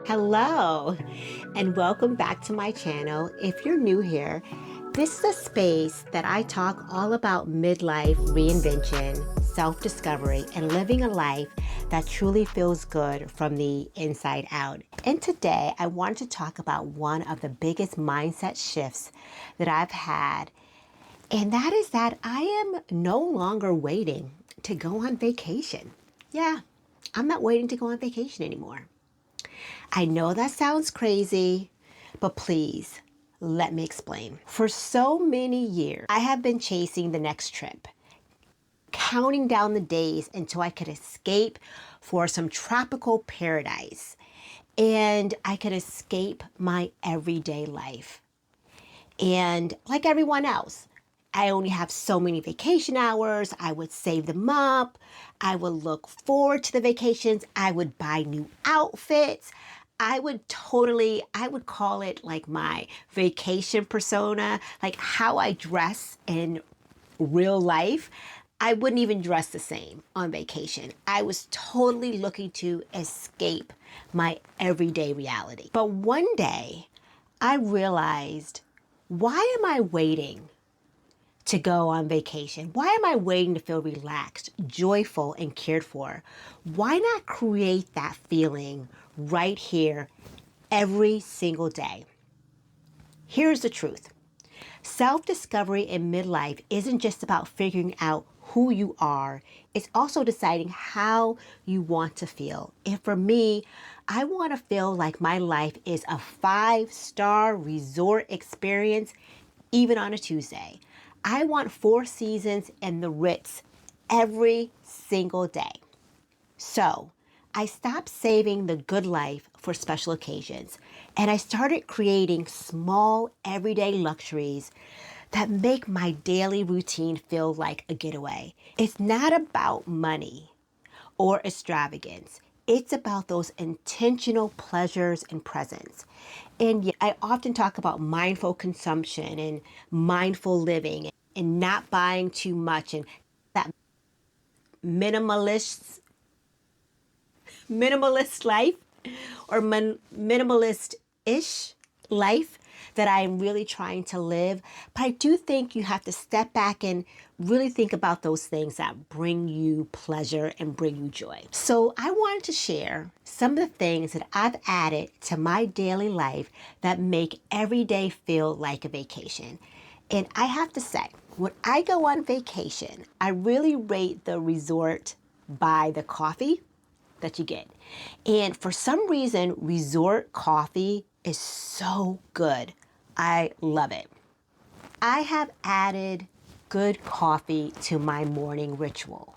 Hello, and welcome back to my channel. If you're new here, this is a space that I talk all about midlife reinvention, self-discovery, and living a life that truly feels good from the inside out. And today, I want to talk about one of the biggest mindset shifts that I've had, and that is that I am no longer waiting to go on vacation. Yeah, I'm not waiting to go on vacation anymore. I know that sounds crazy, but please let me explain. For so many years, I have been chasing the next trip, counting down the days until I could escape for some tropical paradise and I could escape my everyday life. And like everyone else, I only have so many vacation hours. I would save them up. I would look forward to the vacations. I would buy new outfits. I would call it like my vacation persona, like how I dress in real life. I wouldn't even dress the same on vacation. I was totally looking to escape my everyday reality. But one day I realized, why am I waiting to go on vacation? Why am I waiting to feel relaxed, joyful, and cared for? Why not create that feeling right here every single day? Here's the truth. Self-discovery in midlife isn't just about figuring out who you are. It's also deciding how you want to feel. And for me, I want to feel like my life is a 5-star resort experience, even on a Tuesday. I want 4 seasons in the Ritz every single day. So I stopped saving the good life for special occasions and I started creating small everyday luxuries that make my daily routine feel like a getaway. It's not about money or extravagance. It's about those intentional pleasures and presence. And I often talk about mindful consumption and mindful living and not buying too much and that minimalist life or minimalist-ish life that I'm really trying to live. But I do think you have to step back and really think about those things that bring you pleasure and bring you joy. So I wanted to share some of the things that I've added to my daily life that make every day feel like a vacation. And I have to say, when I go on vacation, I really rate the resort by the coffee that you get. And for some reason, resort coffee is so good. I love it. I have added good coffee to my morning ritual.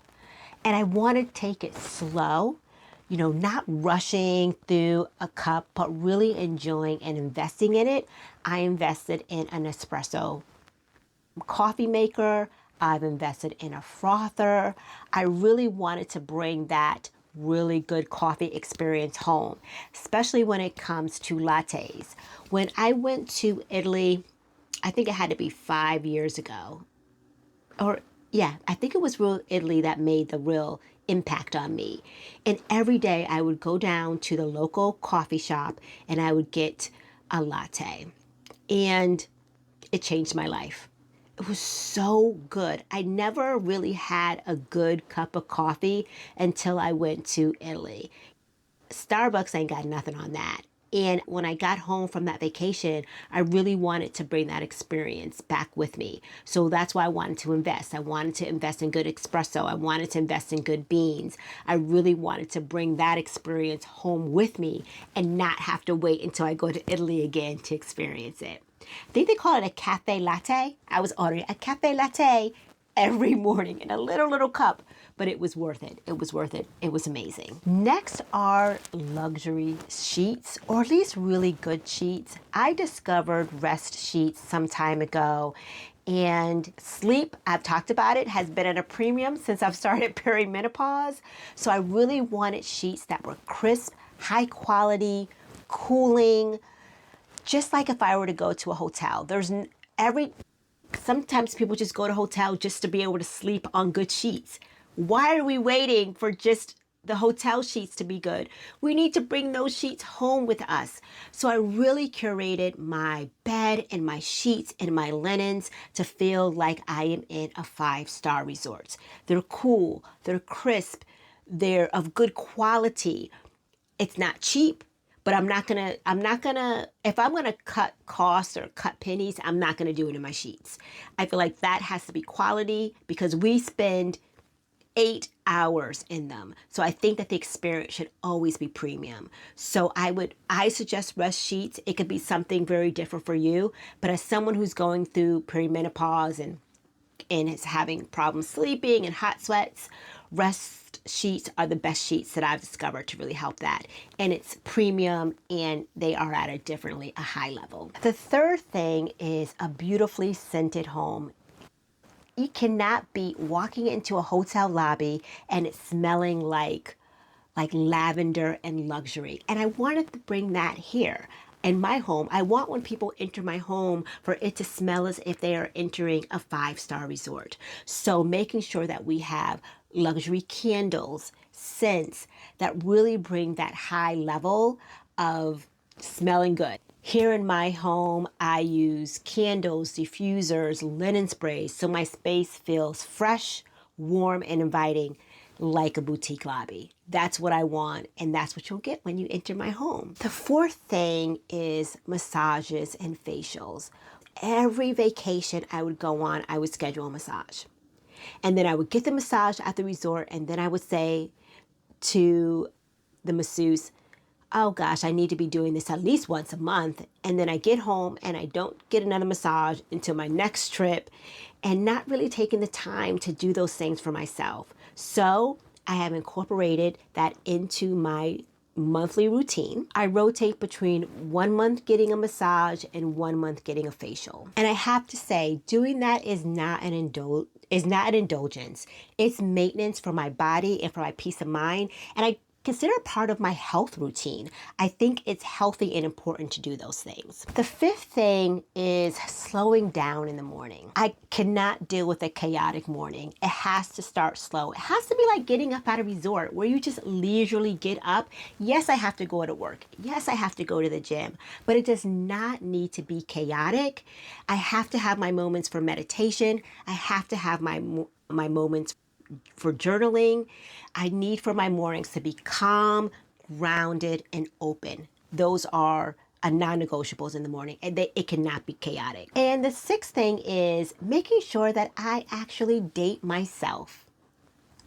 And I want to take it slow, not rushing through a cup, but really enjoying and investing in it. I invested in an espresso coffee maker. I've invested in a frother. I really wanted to bring that really good coffee experience home, especially when it comes to lattes. When I went to Italy, I think it had to be 5 years ago. I think it was real Italy that made the real impact on me. And every day I would go down to the local coffee shop and I would get a latte. And it changed my life. It was so good. I never really had a good cup of coffee until I went to Italy. Starbucks ain't got nothing on that. And when I got home from that vacation, I really wanted to bring that experience back with me. So that's why I wanted to invest. I wanted to invest in good espresso. I wanted to invest in good beans. I really wanted to bring that experience home with me and not have to wait until I go to Italy again to experience it. I think they call it a cafe latte. I was ordering a cafe latte every morning in a little cup, but it was worth it. It was worth it. It was amazing. Next are luxury sheets, or at least really good sheets. I discovered rest sheets some time ago, and sleep, I've talked about it, has been at a premium since I've started perimenopause. So I really wanted sheets that were crisp, high quality, cooling, just like if I were to go to a hotel. Sometimes people just go to a hotel just to be able to sleep on good sheets. Why are we waiting for just the hotel sheets to be good. We need to bring those sheets home with us. So I really curated my bed and my sheets and my linens to feel like I am in a 5-star resort. They're cool, they're crisp, they're of good quality. It's not cheap, but if I'm gonna cut costs or cut pennies, I'm not gonna do it in my sheets. I feel like that has to be quality because we spend 8 hours in them. So I think that the experience should always be premium. So I suggest rest sheets. It could be something very different for you, but as someone who's going through perimenopause and is having problems sleeping and hot sweats, rest sheets are the best sheets that I've discovered to really help that. And it's premium and they are at a high level. The third thing is a beautifully scented home. You cannot be walking into a hotel lobby and it's smelling like lavender and luxury. And I wanted to bring that here. In my home, I want when people enter my home for it to smell as if they are entering a 5-star resort. So making sure that we have luxury candles, scents that really bring that high level of smelling good. Here in my home, I use candles, diffusers, linen sprays, so my space feels fresh, warm, and inviting, like a boutique lobby. That's what I want, and that's what you'll get when you enter my home. The fourth thing is massages and facials. Every vacation I would go on, I would schedule a massage. And then I would get the massage at the resort, and then I would say to the masseuse, oh gosh, I need to be doing this at least once a month. And then I get home and I don't get another massage until my next trip, and not really taking the time to do those things for myself. So I have incorporated that into my monthly routine. I rotate between 1 month getting a massage and 1 month getting a facial. And I have to say, doing that is not an indulgence. It's maintenance for my body and for my peace of mind. And I consider it part of my health routine. I think it's healthy and important to do those things. The fifth thing is slowing down in the morning. I cannot deal with a chaotic morning. It has to start slow. It has to be like getting up at a resort where you just leisurely get up. Yes, I have to go to work. Yes, I have to go to the gym, but it does not need to be chaotic. I have to have my moments for meditation. I have to have my moments for journaling. I need for my mornings to be calm, grounded, and open. Those are non-negotiables in the morning, and it cannot be chaotic. And the sixth thing is making sure that I actually date myself.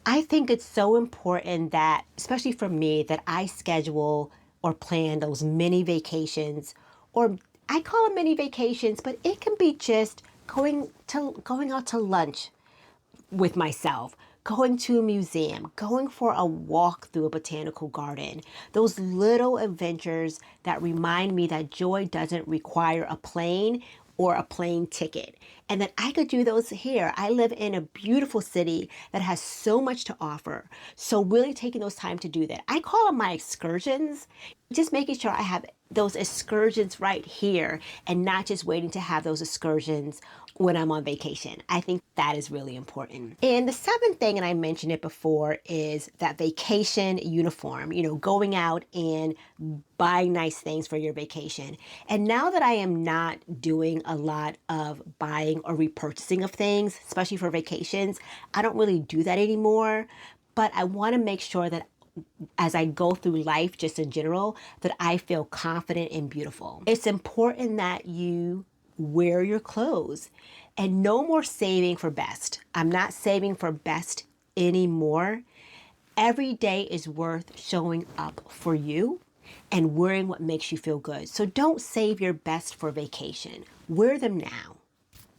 I think it's so important that, especially for me, that I schedule or plan those mini vacations, or I call them mini vacations, but it can be just going out to lunch with myself, going to a museum, going for a walk through a botanical garden. Those little adventures that remind me that joy doesn't require a plane or a plane ticket, and that I could do those here. I live in a beautiful city that has so much to offer. So really taking those time to do that. I call them my excursions, just making sure I have those excursions right here and not just waiting to have those excursions when I'm on vacation. I think that is really important. And the seventh thing, and I mentioned it before, is that vacation uniform, going out and buying nice things for your vacation. And now that I am not doing a lot of buying or repurchasing of things, especially for vacations, I don't really do that anymore. But I want to make sure that as I go through life, just in general, that I feel confident and beautiful. It's important that you wear your clothes, and no more saving for best. I'm not saving for best anymore. Every day is worth showing up for you and wearing what makes you feel good. So don't save your best for vacation. Wear them now.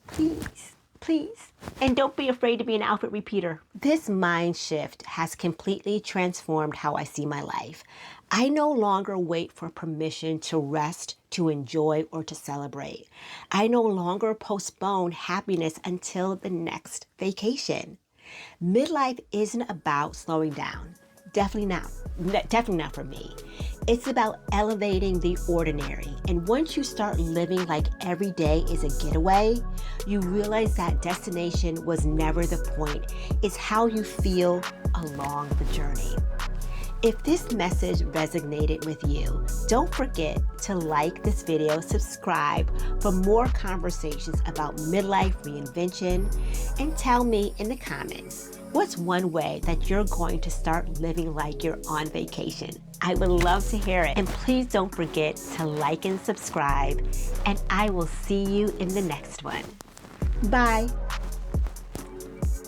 Please. Please. And don't be afraid to be an outfit repeater. This mind shift has completely transformed how I see my life. I no longer wait for permission to rest, to enjoy, or to celebrate. I no longer postpone happiness until the next vacation. Midlife isn't about slowing down. Definitely not for me. It's about elevating the ordinary. And once you start living like every day is a getaway, you realize that destination was never the point. It's how you feel along the journey. If this message resonated with you, don't forget to like this video, subscribe for more conversations about midlife reinvention, and tell me in the comments, what's one way that you're going to start living like you're on vacation? I would love to hear it. And please don't forget to like and subscribe, and I will see you in the next one. Bye.